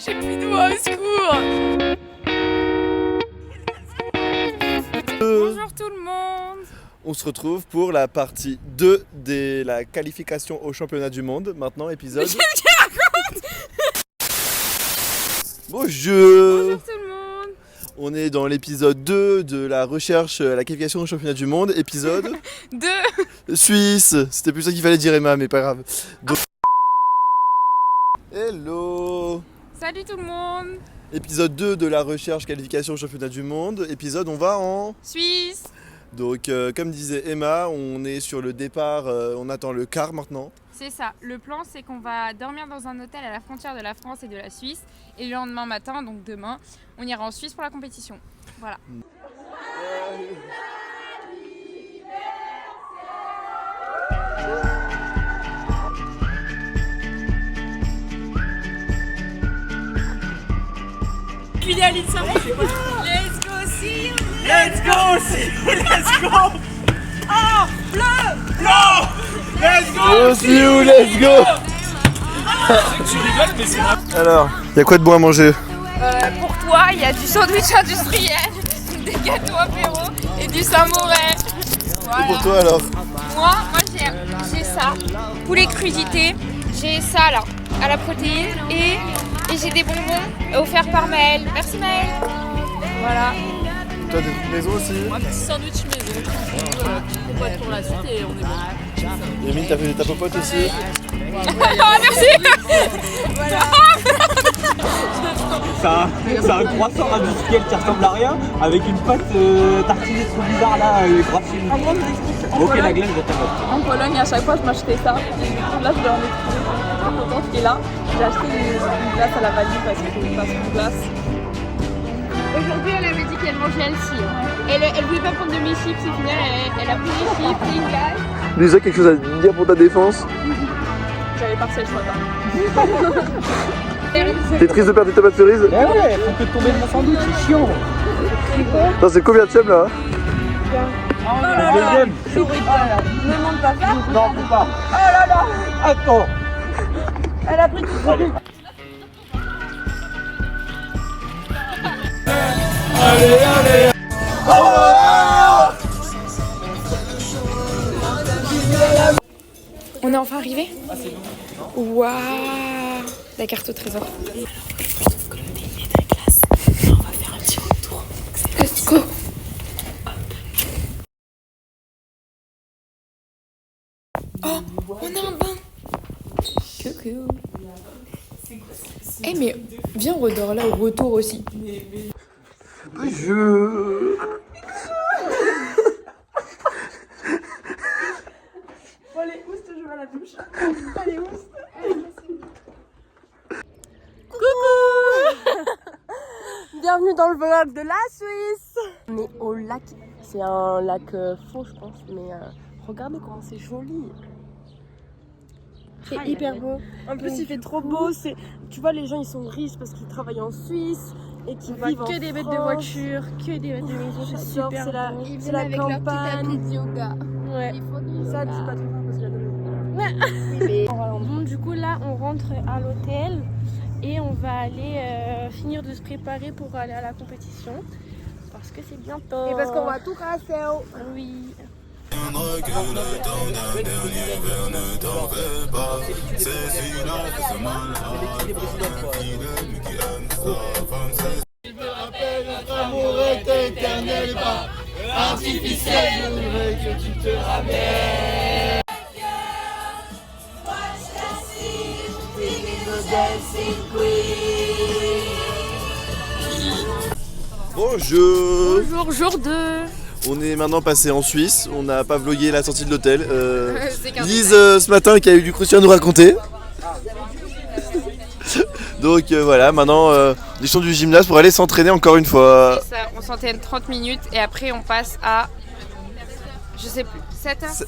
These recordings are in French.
J'ai plus de voix, au secours. Bonjour tout le monde. On se retrouve pour la partie 2 de la qualification au championnat du monde. Maintenant, épisode... Bonjour. Bonjour tout le monde. On est dans l'épisode 2 de la recherche à la qualification au championnat du monde. Épisode 2. Suisse. C'était plus ça qu'il fallait dire, Emma, mais pas grave. Donc... Hello. Salut tout le monde. Épisode 2 de la recherche qualification au championnat du monde. Épisode, on va en... Suisse. Donc, comme disait Emma, on est sur le départ, on attend le quart maintenant. C'est ça. Le plan, c'est qu'on va dormir dans un hôtel à la frontière de la France et de la Suisse. Et le lendemain matin, donc demain, on ira en Suisse pour la compétition. Voilà. Let's go, see you! Let's go, see you! Let's go! Ah, bleu! Blanc! Let's go! See you, let's go! Tu rigoles, mais c'est vrai. Alors, il y a quoi de bon à manger? Pour toi, il y a du sandwich industriel, des gâteaux apéro et du samouraï. Voilà. Et pour toi alors? Moi j'ai ça, poulet crudité, j'ai ça là, à la protéine et j'ai des bonbons offerts par Maëlle. Merci Maëlle. Voilà. Toi des trucs maison aussi? Un petit sandwich maison. On va pour la suite et on est bon. Émile, t'as fait ta popote aussi? Ah merci. C'est un croissant industriel qui ressemble à rien avec une pâte tartinée trop bizarre là, grave chez nous. Ok, la glace de ta pote. En Pologne, à chaque fois, je m'achetais ça. Et du coup, là, je vais en exprimer. Je suis très contente qu'il est là. J'ai acheté une glace à la vanille parce qu'il faut une façon de glace. Aujourd'hui elle avait dit qu'elle mangeait elle aussi. Elle voulait pas prendre de mes chips, au final elle a pris des chips et une glace. Lisa, quelque chose à dire pour ta défense? J'avais partiel ce matin. T'es triste de perdre tes tomates cerises? Eh ouais, faut que tomber de mon sandwich, c'est chiant. Attends, c'est combien de chèvres là? Deuxième. Ne monte pas ça. Non, faut pas. Oh là là. Attends. Elle a pris tout ça. On est enfin arrivé? Waouh! La carte au trésor. Let's go! Oh! On a un bain! Coucou! Eh mais viens on redort là au retour aussi. Allez, oust, je vais à la douche. Allez, oust. Bienvenue dans le vlog de la Suisse. On est au lac. C'est un lac faux, je pense, mais regardez comment c'est joli. C'est hyper beau. En plus, il fait trop beau. Tu vois, les gens ils sont riches parce qu'ils travaillent en Suisse et qu'ils vivent en que des bêtes de France. voiture, que des bêtes de maison, c'est super beau. C'est la campagne. de yoga. Ouais. Ils font du Ça, yoga. dis pas trop fort parce qu'il y a de l'eau. Bon, du coup, là, on rentre à l'hôtel et on va aller finir de se préparer pour aller à la compétition parce que c'est bientôt. Et parce qu'on va tout casser. Oui. Amour est éternel et pas artificiel, je voudrais que tu te ramènes. Bonjour. Bonjour, jour 2. On est maintenant passé en Suisse, on n'a pas vlogué la sortie de l'hôtel. C'est qu'un Lise ce matin qui a eu du croustillant à nous raconter. Donc voilà, maintenant les champs du gymnase pour aller s'entraîner encore une fois. C'est ça, on s'entraîne 30 minutes et après on passe à, je sais plus, 7h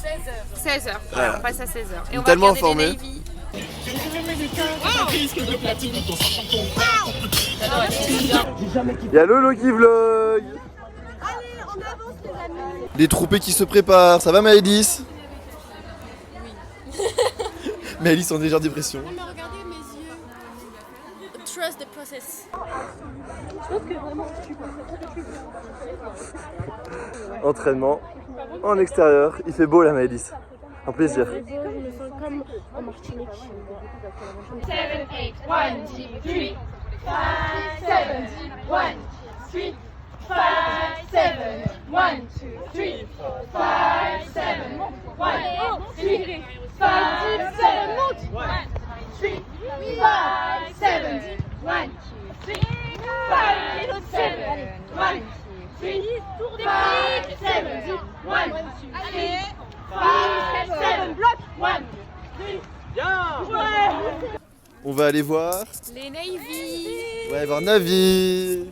16h. Voilà. On passe à 16h. Et on va Tellement regarder informé. les Navy. Il y a Lolo qui vlog. Les troupés qui se préparent, ça va Maëlys? Oui. Maëlys en légère dépression. Mais regardez mes yeux. trust the process. Entraînement en extérieur, il fait beau là Maëlys. Un plaisir. Je me sens comme en Martinique. 7, 8, 1, 2, 3, 5, 7, 1, 3, 5, 7, 1, 2, 3, 5, 7, 1, 2, 3, 5, 7, 1, 2, 3, 5, 7, 1, 2, 3, 5, 7, 1, 2, 3, 5, 7, 1, 2, 5, 7, bloc, 1, 2, On va aller voir. les Navy. On va aller voir Navi.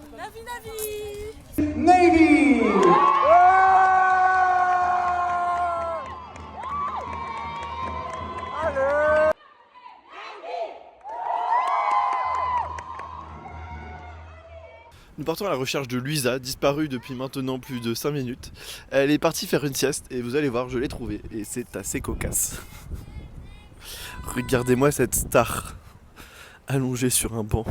Nous partons à la recherche de Luisa, disparue depuis maintenant plus de 5 minutes. Elle est partie faire une sieste et vous allez voir, je l'ai trouvée et c'est assez cocasse. Regardez-moi cette star allongée sur un banc,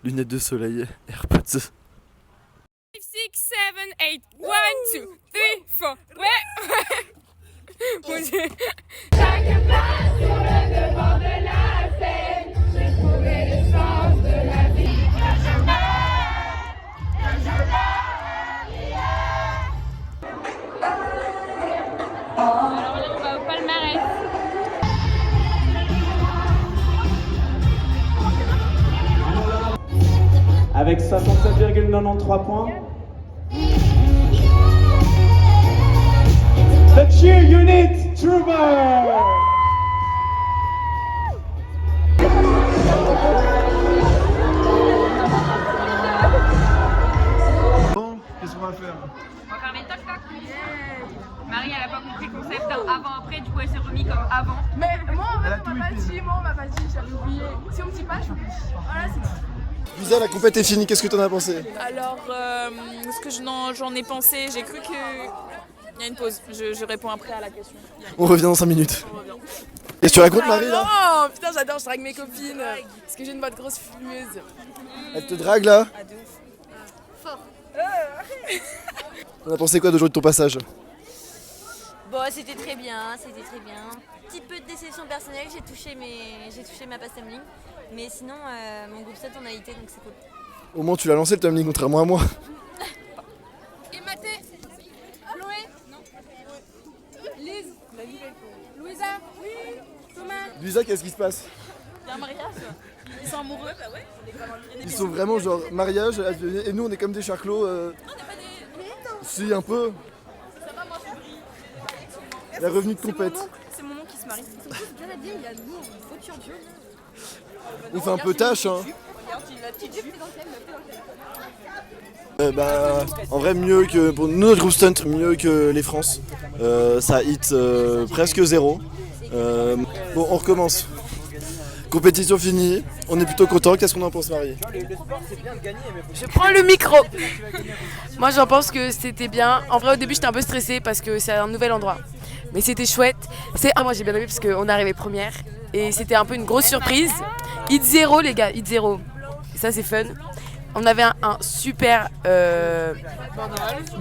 lunettes de soleil, AirPods. 5, 6, 7, 8, 1, 2, 3, 4, ouais. Mon Dieu. Chaque pas sur le devant de la scène, j'ai trouvé le sens de la vie. Alors là, on va au palmarès. Avec 67,93 points. The Cheer Unit Trooper. Bon, qu'est-ce qu'on va faire? On va faire les toc-toc. Marie, elle a pas compris le concept avant-après, du coup elle s'est remis comme avant. Mais moi en fait on m'a pas dit, j'avais oublié. Si on me dit pas, j'oublie. Voilà, c'est tout. Luisa, la compète est finie, qu'est-ce que t'en as pensé? Alors, ce que j'en ai pensé, j'ai cru que... Il y a une pause, je réponds après à la question. On revient dans 5 minutes. Qu'est-ce que tu racontes Marie là? Non, putain j'adore, je drague mes copines. Parce que j'ai une bonne grosse fumeuse. Elle te drague là? Ah de ouf. On a pensé quoi d'aujourd'hui de ton passage? Bon, c'était très bien, c'était très bien. Petit peu de déception personnelle, j'ai touché ma passe tumbling. Mais sinon, mon groupe 7 en a été, donc c'est cool. Au moins tu l'as lancé le tumbling contrairement à moi. Et Mathé, Chloé, non. Lise, Louisa, oui, Thomas. Luisa, qu'est-ce qui se passe? Il y a un mariage. Ils sont amoureux, bah ouais. Ils sont vraiment genre mariage et nous on est comme des charclos. Non, on n'est pas des... Si un peu. Ça va, moi je suis... La revenue de compète. C'est mon oncle qui se marie. On fait un peu tâche hein. Regarde, la petite jupe. En vrai mieux que pour nous, notre groupe stunt, mieux que les France. Ça hit presque 0. Bon on recommence. Compétition finie, on est plutôt content. Qu'est-ce qu'on en pense Marie? Je prends le micro. Moi j'en pense que c'était bien. En vrai au début j'étais un peu stressée parce que c'est un nouvel endroit. Mais c'était chouette. Moi j'ai bien aimé parce qu'on est arrivé première. Et c'était un peu une grosse surprise. Hit 0 les gars, hit 0. Et ça c'est fun. On avait un super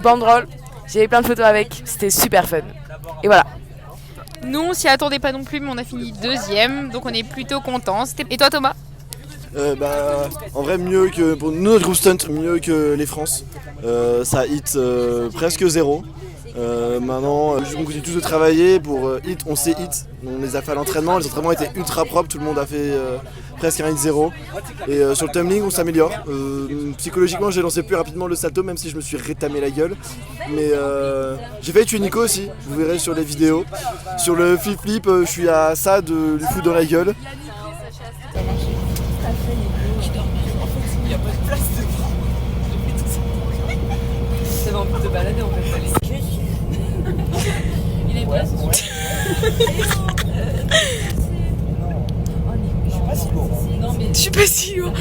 banderole. J'avais plein de photos avec. C'était super fun. Et voilà. Nous on s'y attendait pas non plus, mais on a fini 2e, donc on est plutôt contents. Et toi Thomas? En vrai mieux que pour nous, notre groupe stunt, mieux que les France. Ça hit presque 0. Maintenant, on continue tous de travailler pour hit, on sait hit. On les a fait à l'entraînement, les entraînements étaient ultra propres, tout le monde a fait presque un hit 0. Et sur le tumbling, on s'améliore. Psychologiquement, j'ai lancé plus rapidement le salto, même si je me suis rétamé la gueule. Mais j'ai failli tuer Nico aussi, vous verrez sur les vidéos. Sur le flip-flip, je suis à ça de lui foutre dans la gueule. J'avais envie de te balader en fait. Il est bien, c'est sûr. Je suis pas si lourd. Non mais je suis pas si lourd.